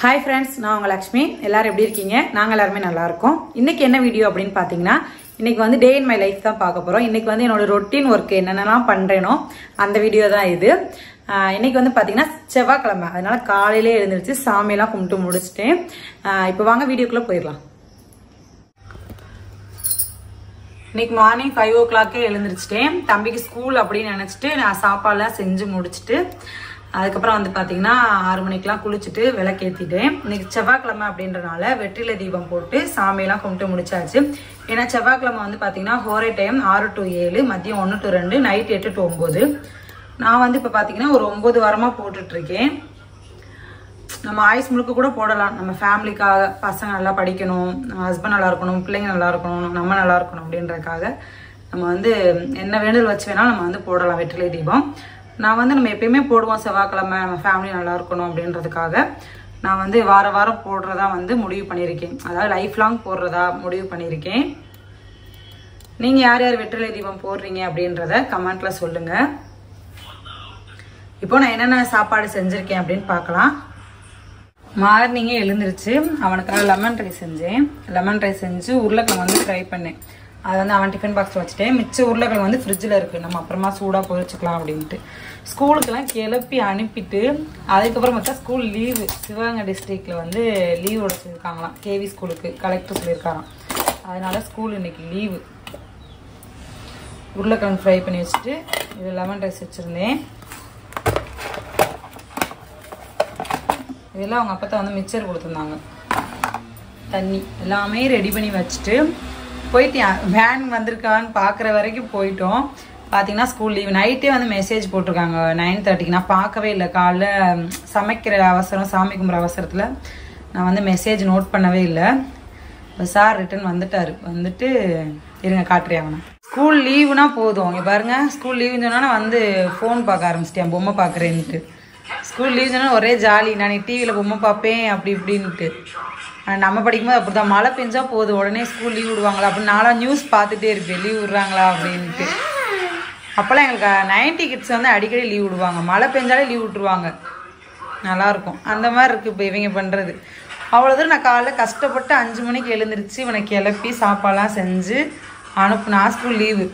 Hi friends, நான் உங்க லக்ஷ்மி. எல்லாரும் எப்படி இருக்கீங்க? நாங்க எல்லாரும் நல்லா இருக்கோம். இன்னைக்கு என்ன வீடியோ அப்படினு பாத்தீங்கன்னா, இன்னைக்கு வந்து டே இன் மை லைஃப் தான் பார்க்க போறோம். இன்னைக்கு வந்து என்னோட ரொட்டீன் வர்க் என்னென்னலாம் பண்றேனோ அந்த வீடியோ தான் இது. இன்னைக்கு வந்து பாத்தீங்கன்னா செவ்வாய்க்கிழமை. அதனால காலையிலே எழுந்திருச்சு சாமி எல்லாம் கும்பிட்டு முடிச்சிட்டேன். இப்போ வாங்க வீடியோக்குள்ள போயிடலாம். இன்னைக்கு மார்னிங் 5 o'clock எழுந்திருச்சிட்டேன். தம்பிக்கு ஸ்கூல் அப்படின்னு நினைச்சிட்டு நான் சாப்பாடுலாம் செஞ்சு முடிச்சிட்டு அதுக்கப்புறம் வந்து பாத்தீங்கன்னா 6 மணிக்கெல்லாம் குளிச்சுட்டு விளக்கேத்திட்டேன். இன்னைக்கு செவ்வாய்க்கிழமை அப்படின்றனால வெற்றிலை தீபம் போட்டு சாமியெல்லாம் கும்பிட்டு முடிச்சாச்சு. ஏன்னா செவ்வாய்க்கிழமை வந்து பாத்தீங்கன்னா ஹோரை டைம் 6 to 7, மதியம் 1 to 2, நைட் 8 to 9. நான் வந்து இப்ப பாத்தீங்கன்னா ஒரு 9 வாரமா போட்டுட்டு இருக்கேன். நம்ம ஆயுஸ் முழுக்க கூட போடலாம். நம்ம ஃபேமிலிக்காக, பசங்க நல்லா படிக்கணும், ஹஸ்பண்ட் நல்லா இருக்கணும், பிள்ளைங்க நல்லா இருக்கணும், நம்ம நல்லா இருக்கணும் அப்படின்றதுக்காக நம்ம வந்து என்ன வேண்டுதல் வச்சு வேணாலும் நம்ம வந்து போடலாம் வெற்றிலை தீபம். நான் வந்து நம்ம எப்பயுமே போடுவோம் செவ்வாய்க்கிழமை, நம்ம ஃபேமிலி நல்லா இருக்கணும் அப்படின்றதுக்காக நான் வந்து வாரம் போடுறதா வந்து முடிவு பண்ணியிருக்கேன். அதாவது லைஃப் லாங் போடுறதா முடிவு பண்ணியிருக்கேன். நீங்க யார் யார் வெற்றிலை தீபம் போடுறீங்க அப்படின்றத கமெண்ட்ல சொல்லுங்க. இப்போ நான் என்னென்ன சாப்பாடு செஞ்சிருக்கேன் அப்படின்னு பார்க்கலாம். மார்னிங்கே எழுந்திருச்சு அவனுக்காக லெமன் ரைஸ் செஞ்சேன். லெமன் ரைஸ் செஞ்சு உருளைக்கிழங்கு வந்து ஃப்ரை பண்ணேன். அதை வந்து அவன் டிஃபன் பாக்ஸ் வச்சுட்டேன். மிச்ச உருளைக்கிழங்கு வந்து ஃப்ரிட்ஜில் இருக்குது, நம்ம அப்புறமா சூடாக பொரிச்சுக்கலாம் அப்படின்ட்டு. ஸ்கூலுக்கெல்லாம் கிளப்பி அனுப்பிட்டு அதுக்கப்புறம் பார்த்தா ஸ்கூல் லீவு. சிவகங்கை டிஸ்ட்ரிக்டில் வந்து லீவ் உடைச்சிருக்காங்களாம். கேவி ஸ்கூலுக்கு கலெக்டர் சொல்லியிருக்காராம். அதனால ஸ்கூல் இன்னைக்கு லீவு. உருளைக்கிழங்கு ஃப்ரை பண்ணி வச்சுட்டு இது லெமன் ரைஸ் வச்சுருந்தேன். இதெல்லாம் அவங்க அப்பா வந்து மிக்சர் கொடுத்துருந்தாங்க. தண்ணி எல்லாமே ரெடி பண்ணி வச்சுட்டு போயிட்டேன். வேன் வந்திருக்கான்னு பார்க்குற வரைக்கும் போயிட்டோம். பார்த்தீங்கன்னா ஸ்கூல் லீவ். நைட்டே வந்து மெசேஜ் போட்டிருக்காங்க 9:30க்கு. நான் பார்க்கவே இல்லை. காலைல சமைக்கிற அவசரம், சாமி கும்பிட்ற அவசரத்தில் நான் வந்து மெசேஜ் நோட் பண்ணவே இல்லை. இப்போ சார் ரிட்டர்ன் வந்துட்டார். வந்துட்டு இருங்க காட்டுறேன் அவனை. ஸ்கூல் லீவுனா போதும். இங்கே பாருங்க, ஸ்கூல் லீவுன்னு சொன்னா வந்து ஃபோன் பார்க்க ஆரம்பிச்சிட்டேன், பொம்மை பார்க்குறேன்ட்டு. ஸ்கூல் லீவ் சொன்னா ஒரே ஜாலி. நான் டிவியில் பொம்மை பார்ப்பேன் அப்படி இப்படின்ட்டு. நம்ம படிக்கும்போது அப்படிதான், மழை பெஞ்சா போதும் உடனே ஸ்கூல் லீவ் விடுவாங்களா அப்படின்னு நானும் நியூஸ் பார்த்துட்டே இருப்பேன், லீவ் விடுறாங்களா அப்படின்ட்டு. அப்போல்லாம் எங்களுக்கு 90 கிட்ஸ் வந்து அடிக்கடி லீவ் விடுவாங்க. மழை பெஞ்சாலே லீவ் விட்டுருவாங்க. நல்லாயிருக்கும். அந்த மாதிரி இருக்குது இப்போ இவங்க பண்ணுறது. அவ்வளோ தூரம் நான் காலையில் கஷ்டப்பட்டு 5 மணிக்கு எழுந்திரிச்சு இவனை கிளப்பி சாப்பாடெல்லாம் செஞ்சு அனுப்புனா ஸ்கூல் லீவு.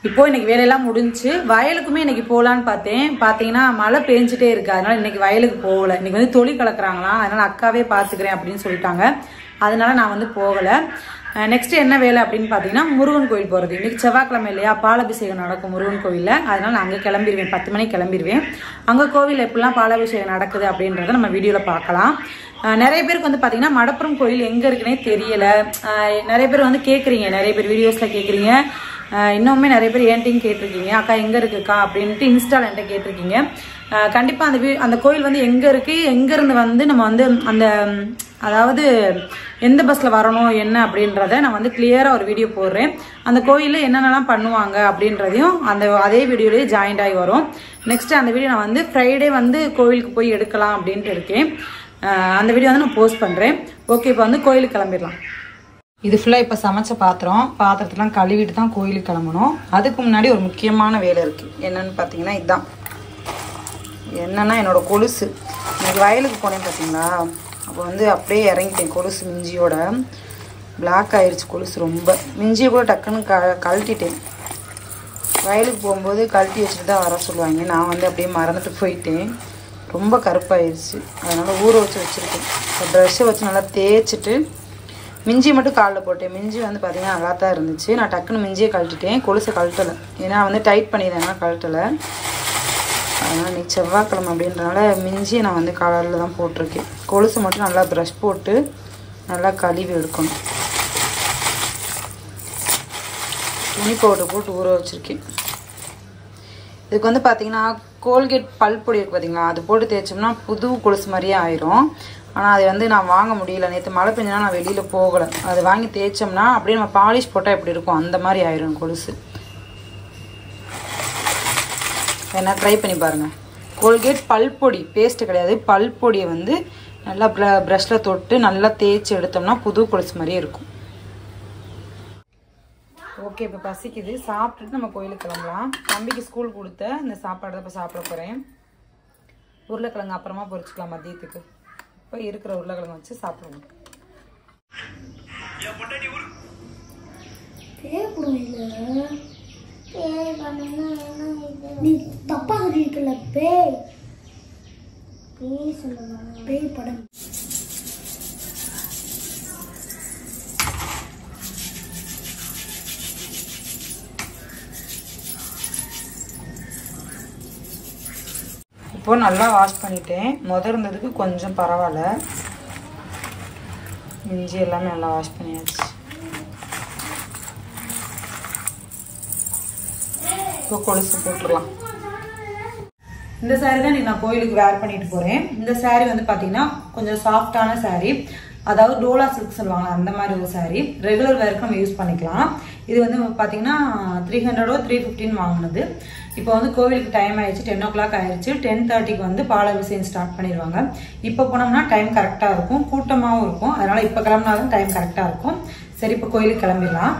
இப்போ இன்னைக்கு வேலையெல்லாம் முடிஞ்சு வயலுக்குமே இன்னைக்கு போகலான்னு பார்த்தேன். பார்த்தீங்கன்னா மழை பெஞ்சிட்டே இருக்கு. அதனால இன்னைக்கு வயலுக்கு போகல. இன்னைக்கு வந்து தொழில் கலக்குறாங்களாம், அதனால அக்காவே பார்த்துக்கிறேன் அப்படின்னு சொல்லிட்டாங்க. அதனால நான் வந்து போகலை. நெக்ஸ்ட் என்ன வேலை அப்படின்னு பார்த்தீங்கன்னா முருகன் கோயில் போகிறது. இன்னைக்கு செவ்வாய்க்கிழமை இல்லையா, பாலாபிஷேகம் நடக்கும் முருகன் கோவிலில். அதனால நான் அங்கே கிளம்பிடுவேன், 10 மணிக்கு கிளம்பிடுவேன். அங்கே கோவில் எப்படிலாம் பாலாபிஷேகம் நடக்குது அப்படின்றத நம்ம வீடியோவில் பார்க்கலாம். நிறைய பேருக்கு வந்து பார்த்தீங்கன்னா மடப்புறம் கோயில் எங்கே இருக்குன்னே தெரியலை. நிறைய பேர் வந்து கேட்குறீங்க, நிறைய பேர் வீடியோஸில் கேட்குறீங்க. இன்னுமே நிறைய பேர் ஏன்ட்டையும் கேட்டிருக்கீங்க, அக்கா எங்கே இருக்குக்கா அப்படின்ட்டு இன்ஸ்டால என்கிட்ட கேட்டிருக்கீங்க. கண்டிப்பாக அந்த கோயில் வந்து எங்கே இருக்குது, எங்கேருந்து வந்து நம்ம வந்து அந்த அதாவது எந்த பஸ்ஸில் வரணும் என்ன அப்படின்றத நான் வந்து கிளியராக ஒரு வீடியோ போடுறேன். அந்த கோயிலில் என்னென்னலாம் பண்ணுவாங்க அப்படின்றதையும் அதே வீடியோலேயே ஜாயின்ட் ஆகி வரும். நெக்ஸ்ட்டு அந்த வீடியோ நான் வந்து ஃப்ரைடே வந்து கோயிலுக்கு போய் எடுக்கலாம் அப்படின்ட்டு இருக்கேன். அந்த வீடியோ வந்து நான் போஸ்ட் பண்ணுறேன். ஓகே, இப்போ வந்து கோயிலுக்கு கிளம்பிடலாம். இது ஃபுல்லாக இப்போ சமைச்ச பாத்திரத்தெல்லாம் கழுவிட்டு தான் கோயிலுக்கு கிளம்பணும். அதுக்கு முன்னாடி ஒரு முக்கியமான வேலை இருக்குது. என்னன்னு பார்த்தீங்கன்னா இதுதான். என்னன்னா என்னோட கொலுசு. இன்னைக்கு வயலுக்கு போனேன் பார்த்தீங்களா, அப்போ வந்து அப்படியே இறங்கிட்டேன். கொலுசு மிஞ்சியோட பிளாக் ஆயிடுச்சு. கொலுசு ரொம்ப மிஞ்சியை கூட டக்குன்னு கழட்டிட்டேன். வயலுக்கு போகும்போது கழட்டி வச்சுட்டு தான் வர சொல்லுவாங்க. நான் வந்து அப்படியே மறந்துட்டு போயிட்டேன். ரொம்ப கருப்பாயிருச்சு. அதனால் ஊற வச்சுருக்கேன். ப்ரெஷ்ஷை வச்சு நல்லா தேய்ச்சிட்டு மிஞ்சி மட்டும் காலில் போட்டேன். மிஞ்சி வந்து பார்த்தீங்கன்னா நல்லா தான் இருந்துச்சு. நான் டக்குன்னு மிஞ்சியை கழட்டிட்டேன், கொலுசை கழட்டலை. ஏன்னா வந்து டைட் பண்ணிடுறேன்னா கழட்டலை. அதனால் இன்றைக்கி செவ்வாய்க்கிழமை அப்படின்றனால மிஞ்சியை நான் வந்து காலில் தான் போட்டிருக்கேன். கொலுசை மட்டும் நல்லா ப்ரஷ் போட்டு நல்லா கழுவி எடுக்கணும். துணி பவுடர் போட்டு ஊற வச்சுருக்கேன். இதுக்கு வந்து பார்த்தீங்கன்னா கோல்கேட் பல்பொடி இருக்குது பார்த்தீங்களா, அது போட்டு தேய்ச்சோம்னா புது கொலுசு மாதிரியே ஆயிரும். ஆனால் அது வந்து நான் வாங்க முடியல. நேற்று மழை பெஞ்சனா நான் வெளியில் போகலை. அது வாங்கி தேய்ச்சோம்னா அப்படியே நம்ம பாலிஷ் போட்டால் எப்படி இருக்கும் அந்த மாதிரி ஆயிரும் கொலுசு. வேணா ட்ரை பண்ணி பாருங்கள். கோல்கேட் பல்பொடி, பேஸ்ட்டு கிடையாது, பல்பொடியை வந்து நல்லா ப்ரஷ்ஷில் தொட்டு நல்லா தேய்ச்சி எடுத்தோம்னா புது கொலுசு மாதிரியே இருக்கும். ஓகே, இப்போ பசிக்குது. சாப்பிட்டுட்டு நம்ம கோயிலுக்கு கிளம்பலாம். தம்பிக்கு ஸ்கூல் கொடுத்த இந்த சாப்பாடு தான் இப்போ சாப்பிட போகிறேன். உருளைக்கிழங்கு அப்புறமா பொரிச்சுக்கலாம் மதியத்துக்கு. இப்போ இருக்கிற உருளைக்கிழங்கு வச்சு சாப்பிடுவோம். தப்பா இருக்குல்ல பேய் பேய் படம். இப்போ நல்லா வாஷ் பண்ணிட்டேன். இருந்ததுக்கு கொஞ்சம் பரவாயில்ல. இஞ்சி எல்லாமே நல்லா வாஷ் பண்ணியாச்சு. இப்போ கொலுசு போட்டுடலாம். இந்த சாரீ தான் நான் கோயிலுக்கு வேர் பண்ணிட்டு போறேன். இந்த சாரீ வந்து பாத்தீங்கன்னா கொஞ்சம் சாஃப்டான சாரீ, அதாவது டோலா சில்க் சொல்லுவாங்க அந்த மாதிரி ஒரு சாரீ. ரெகுலர் வேருக்கு நம்ம யூஸ் பண்ணிக்கலாம். இது வந்து பாத்தீங்கன்னா 300 315 வாங்கினது. இப்போ வந்து கோவிலுக்கு டைம் ஆயிடுச்சு, 10 o'clock ஆயிடுச்சு. 10:30க்கு வந்து பாலாபிஷேகம் ஸ்டார்ட் பண்ணிடுவாங்க. இப்போ போனோம்னா டைம் கரெக்டா இருக்கும், கூட்டமாகவும் இருக்கும். அதனால இப்போ கிளம்பினாலும் டைம் கரெக்டா இருக்கும். சரி, இப்போ கோயிலுக்கு கிளம்பிடலாம்.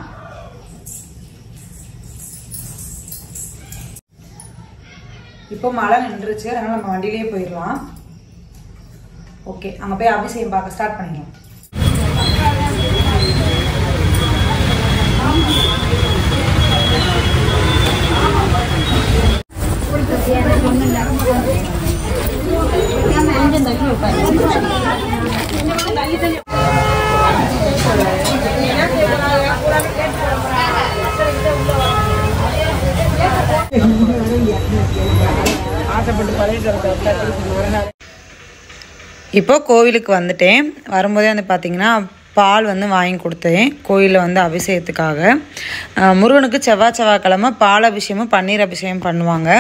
இப்போ மழை நின்றுச்சு, அதனால நம்ம வண்டியிலேயே போயிடலாம். ஓகே, அங்க போய் அபிஷேகம் பார்க்க ஸ்டார்ட் பண்ணிடலாம். இப்போ கோவிலுக்கு வந்துட்டேன். வரும்போதே வந்து பார்த்தீங்கன்னா பால் வந்து வாங்கி கொடுத்தேன் கோயிலில் வந்து அபிஷேகத்துக்காக. முருகனுக்கு செவ்வாய்க்கிழமை பால் அபிஷேகமும் பன்னீர் அபிஷேகம் பண்ணுவாங்க.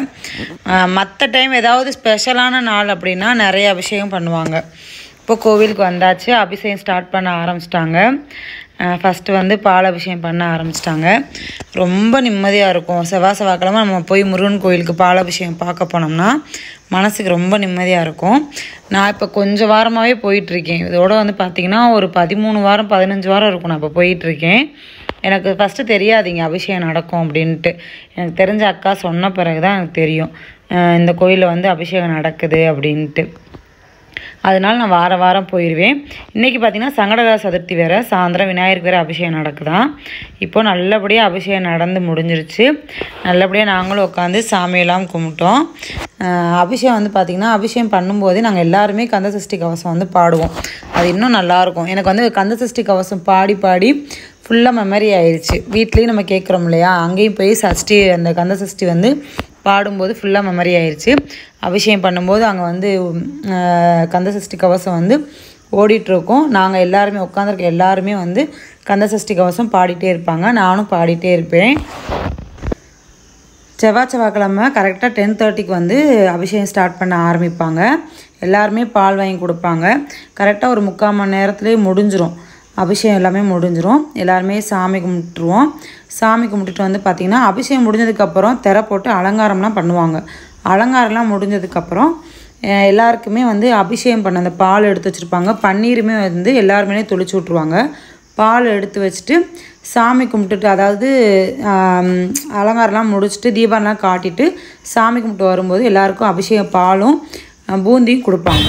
மற்ற டைம் ஏதாவது ஸ்பெஷலான நாள் அப்படின்னா நிறைய அபிஷேகம் பண்ணுவாங்க. இப்போ கோவிலுக்கு வந்தாச்சு, அபிஷேகம் ஸ்டார்ட் பண்ண ஆரம்பிச்சிட்டாங்க. ஃபஸ்ட்டு வந்து பால் அபிஷேகம் பண்ண ஆரம்பிச்சிட்டாங்க. ரொம்ப நிம்மதியாக இருக்கும். செவ்வாய்க்கிழமை நம்ம போய் முருகன் கோயிலுக்கு பால் அபிஷேகம் பார்க்க போனோம்னா மனசுக்கு ரொம்ப நிம்மதியாக இருக்கும். நான் இப்போ கொஞ்சம் வாரமாகவே போயிட்டுருக்கேன். இதோட வந்து பார்த்திங்கன்னா ஒரு 13 வாரம் 15 வாரம் இருக்கும் நான் இப்போ போயிட்டுருக்கேன். எனக்கு ஃபஸ்ட்டு தெரியாதுங்க அபிஷேகம் நடக்கும் அப்படின்ட்டு. எனக்கு தெரிஞ்ச அக்கா சொன்ன பிறகு தான் எனக்கு தெரியும் இந்த கோயிலில் வந்து அபிஷேகம் நடக்குது அப்படின்ட்டு. அதனால நான் வாரம் போயிடுவேன். இன்றைக்கி பார்த்திங்கன்னா சங்கடகர சதுர்த்தி வேறு, சாயந்தரம் விநாயகருக்கு வேறு அபிஷேகம் நடக்குதான். இப்போது நல்லபடியாக அபிஷேகம் நடந்து முடிஞ்சிருச்சு. நல்லபடியாக நாங்களும் உட்காந்து சாமியெல்லாம் கும்பிட்டோம். அபிஷேகம் வந்து பார்த்திங்கன்னா அபிஷேகம் பண்ணும்போதே நாங்கள் எல்லாருமே கந்தசஷ்டி கவசம் வந்து பாடுவோம். அது இன்னும் நல்லாயிருக்கும். எனக்கு வந்து கந்தசஷ்டி கவசம் பாடி ஃபுல்லாக மெமரி ஆயிடுச்சு. வீட்லேயும் நம்ம கேட்குறோம் இல்லையா, அங்கேயும் போய் அந்த கந்தசஷ்டி வந்து பாடும்போது ஃபுல்லாக மெமரி ஆயிடுச்சு. அபிஷேகம் பண்ணும்போது அங்கே வந்து கந்தசஷ்டி கவசம் வந்து ஓடிட்டுருக்கோம். நாங்கள் எல்லாருமே உட்காந்துருக்க எல்லாருமே வந்து கந்தசஷ்டி கவசம் பாடிட்டே இருப்பாங்க. நானும் பாடிட்டே இருப்பேன். செவ்வாய்க்கிழமை கரெக்டாக 10:30க்கு வந்து அபிஷேகம் ஸ்டார்ட் பண்ண ஆரம்பிப்பாங்க. எல்லாருமே பால் வாங்கி கொடுப்பாங்க. கரெக்டாக ஒரு 3/4 மணி நேரத்துலேயே முடிஞ்சிடும். அபிஷேகம் எல்லாமே முடிஞ்சிடும். எல்லாருமே சாமி கும்பிட்டுருவோம். சாமி கும்பிட்டுட்டு வந்து பார்த்திங்கன்னா அபிஷேகம் முடிஞ்சதுக்கப்புறம் திரை போட்டு அலங்காரம்லாம் பண்ணுவாங்க. அலங்காரம்லாம் முடிஞ்சதுக்கப்புறம் எல்லாருக்குமே வந்து அபிஷேகம் பண்ண அந்த பால் எடுத்து வச்சுருப்பாங்க. பன்னீருமே வந்து எல்லாருமே தொளிச்சு விட்ருவாங்க. பால் எடுத்து வச்சுட்டு சாமி கும்பிட்டுட்டு, அதாவது அலங்காரம்லாம் முடிச்சுட்டு தீபம்லாம் காட்டிட்டு சாமி கும்பிட்டு வரும்போது எல்லாருக்கும் அபிஷேகம் பாலும் பூந்தியும் கொடுப்பாங்க.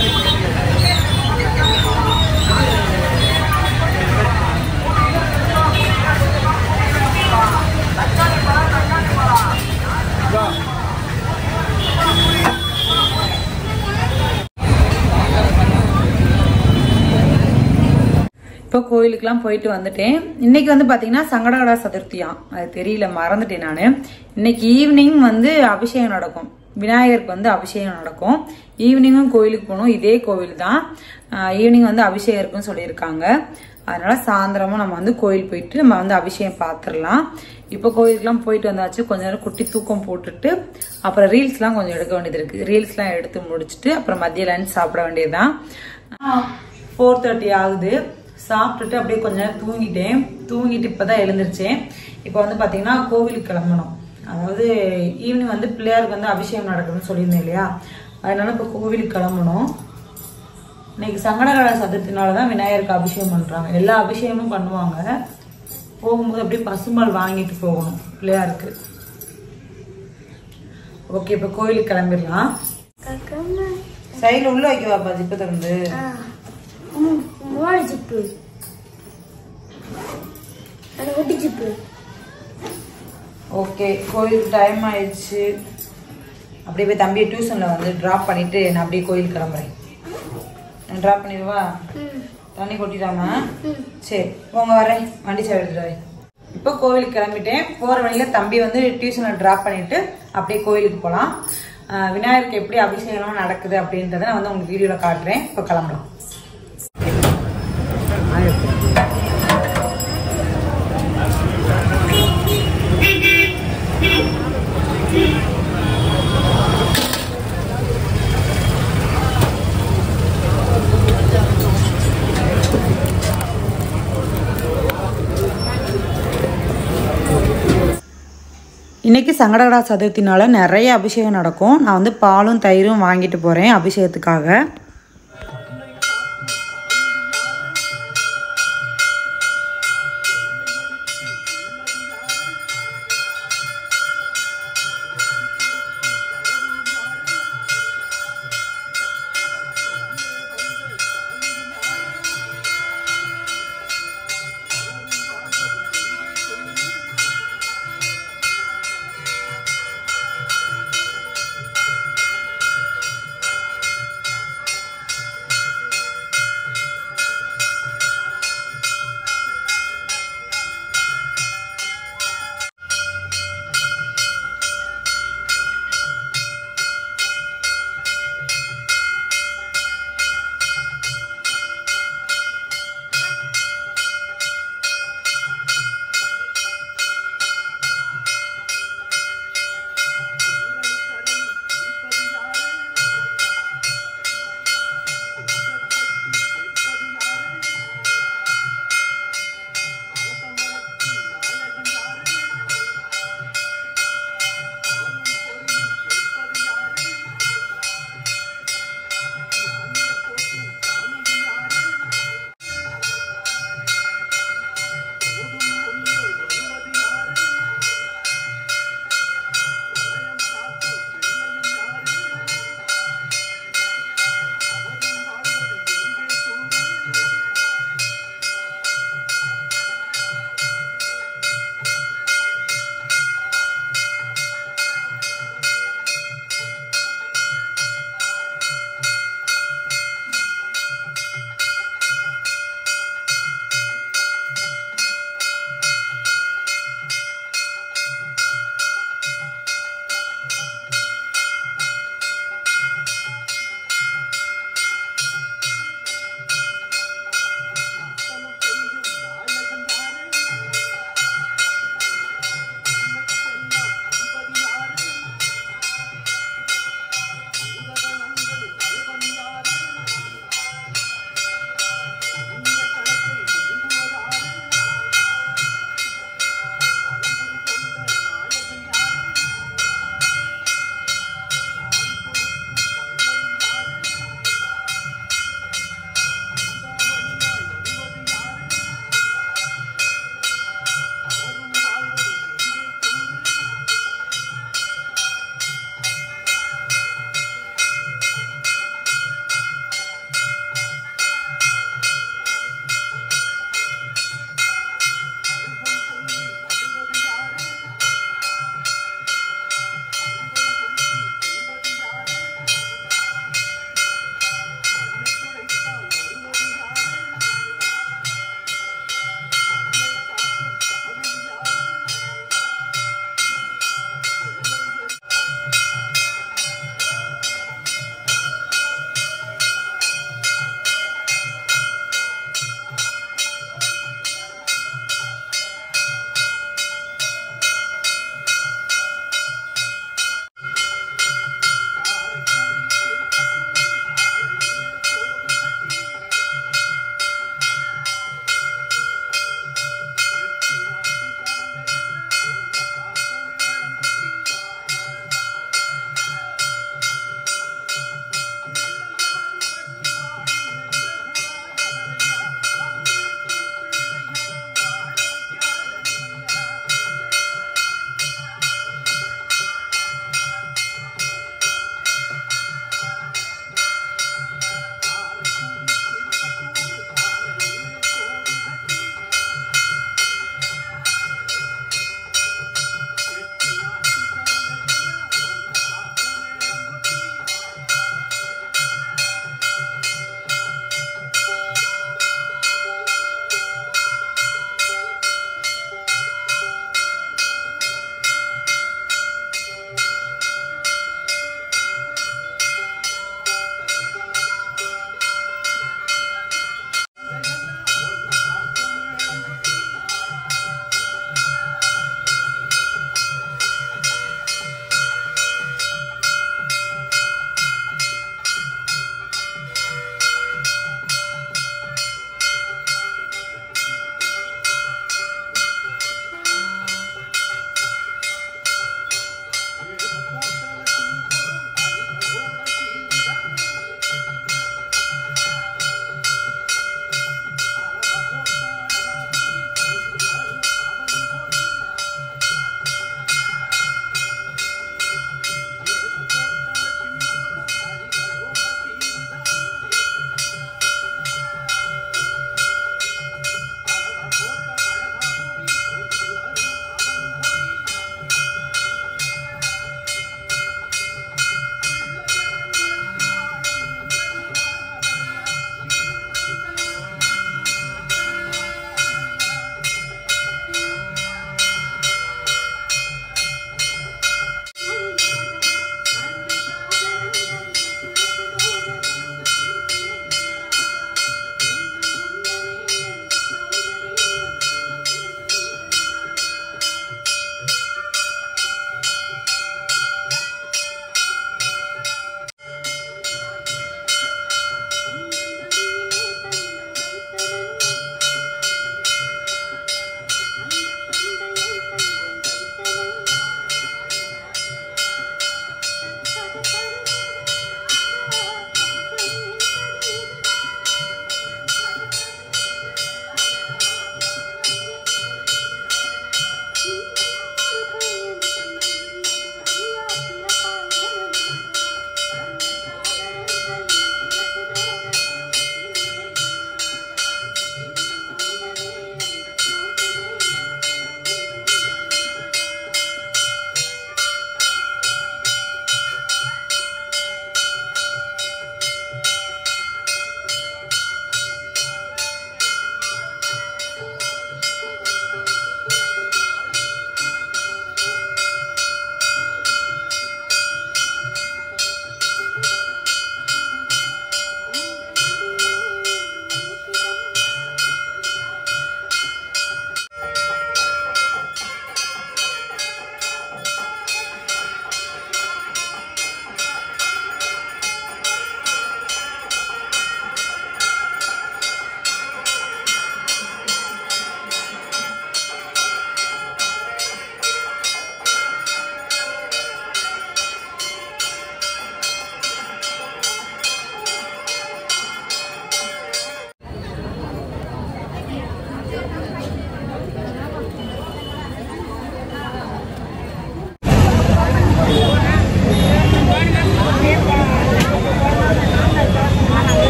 இப்போ கோயிலுக்கெல்லாம் போயிட்டு வந்துட்டேன். இன்னைக்கு வந்து பார்த்தீங்கன்னா சங்கடகர சதுர்த்தியாம். அது தெரியல, மறந்துட்டேன் நான். இன்னைக்கு ஈவினிங் வந்து அபிஷேகம் நடக்கும். விநாயகருக்கு வந்து அபிஷேகம் நடக்கும். ஈவினிங்கும் கோயிலுக்கு போகணும். இதே கோவில் தான். ஈவினிங் வந்து அபிஷேகம் இருக்குன்னு சொல்லியிருக்காங்க. அதனால சாயந்தரமும் நம்ம வந்து கோயில் போயிட்டு நம்ம வந்து அபிஷேகம் பார்த்துடலாம். இப்போ கோயிலுக்குலாம் போயிட்டு வந்தாச்சு. கொஞ்ச நேரம் குட்டி தூக்கம் போட்டுட்டு அப்புறம் ரீல்ஸ்லாம் கொஞ்சம் எடுக்க வேண்டியது இருக்கு. ரீல்ஸ்லாம் எடுத்து முடிச்சுட்டு அப்புறம் மதிய லஞ்ச் சாப்பிட வேண்டியதுதான். 4:30 ஆகுது. சாப்பிட்டுட்டு அப்படியே கொஞ்ச நேரம் தூங்கிட்டு இப்பதான் எழுந்திருச்சேன். இப்போ வந்து பாத்தீங்கன்னா கோவிலுக்கு கிளம்பணும். அதாவது ஈவினிங் வந்து பிள்ளையாருக்கு வந்து அபிஷேகம் நடக்குதுன்னு சொல்லியிருந்தேன் இல்லையா, அதனால இப்போ கோவிலுக்கு கிளம்பணும். இன்னைக்கு சங்கடகர சதுர்த்தினாலதான் விநாயகருக்கு அபிஷேகம் பண்றாங்க. எல்லா அபிஷேகமும் பண்ணுவாங்க. போகும்போது அப்படியே பசும்பால் வாங்கிட்டு போகணும் பிள்ளையாருக்கு. ஓகே, இப்போ கோயிலுக்கு கிளம்பிடலாம். சைடுல உள்ள வைக்கவா பாஜி? இப்ப திறந்து முன்னாடி ஜிப்பு அந்த ஒட்டி ஜிப்பு. ஓகே, கோயிலுக்கு டைம் ஆயிடுச்சு. அப்படியே போய் தம்பியை டியூஷனில் வந்து ட்ராப் பண்ணிவிட்டு நான் அப்படியே கோயிலுக்கு கிளம்புறேன். நான் ட்ராப் பண்ணிடுவா? தண்ணி கொட்டிடாம? சரி உங்க வரேன், வண்டி சேவை எடுத்துட்டு. இப்போ கோவிலுக்கு கிளம்பிட்டேன். போகிற வழியில் தம்பி வந்து டியூஷனில் ட்ராப் பண்ணிவிட்டு அப்படியே கோயிலுக்கு போகலாம். விநாயகருக்கு எப்படி அபிஷேகம் நடக்குது அப்படின்றத நான் வந்து உங்களுக்கு வீடியோவில் காட்டுறேன். இப்போ கிளம்பலாம். இன்றைக்கி சங்கடகரா சதுர்த்தினால நிறைய அபிஷேகம் நடக்கும். நான் வந்து பாலும் தயிரும் வாங்கிட்டு போகிறேன் அபிஷேகத்துக்காக.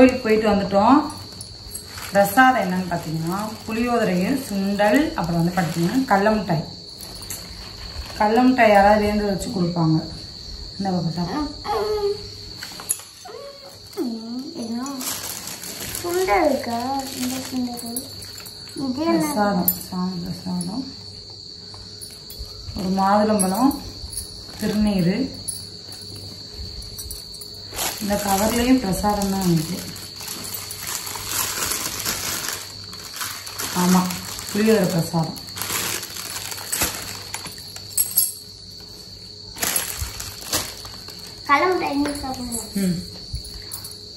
கோயிலுக்கு போயிட்டு வந்துட்டோம். பிரசாதம் என்னன்னு பார்த்தீங்கன்னா புளியோதரை, சுண்டல், அப்புறம் வந்து பார்த்தீங்கன்னா கடல மிட்டாய். கடல மிட்டாய் யாராவது வேண்டு வச்சு கொடுப்பாங்க. இந்த பக்கம் பிரசாதம், சாமி பிரசாதம், ஒரு மாதுளம்பழம், திருநீர். இந்த கவர்லயும் பிரசாதம் தான் இருக்கு. ஆமா, புளியோதரை பிரசாதம்.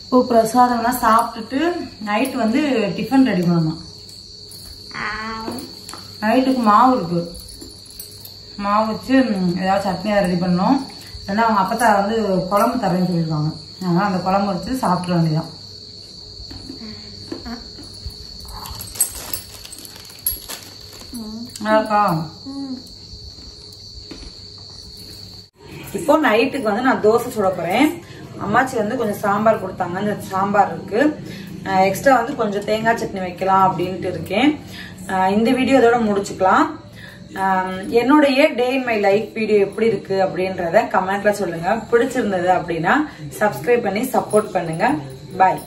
இப்போ பிரசாதம்லாம் சாப்பிட்டுட்டு நைட்டு வந்து டிஃபன் ரெடி பண்ணணும். நைட்டுக்கு மாவு இருக்கு. மாவு வச்சு ஏதாவது சட்னி ரெடி பண்ணணும். இல்லைன்னா அவங்க அப்பத்தா வந்து குழம்பு தரேன்னு சொல்லியிருக்காங்க. அதனால அந்த குழம்பு வச்சு சாப்பிட வேண்டியதான். நல்லாருக்கா? இப்போ நைட்டுக்கு வந்து நான் தோசை சுட போறேன். அம்மாச்சி வந்து கொஞ்சம் சாம்பார் கொடுத்தாங்க. அந்த சாம்பார் இருக்கு. எக்ஸ்ட்ரா வந்து கொஞ்சம் தேங்காய் சட்னி வைக்கலாம் அப்படின்ட்டு இருக்கேன். இந்த வீடியோ இதோட முடிச்சுக்கலாம். என்னுடைய டே இன் மை லைஃப் வீடியோ எப்படி இருக்கு அப்படின்றத கமெண்ட்ல சொல்லுங்க. பிடிச்சிருந்தது அப்படின்னா சப்ஸ்கிரைப் பண்ணி சப்போர்ட் பண்ணுங்க. பாய்.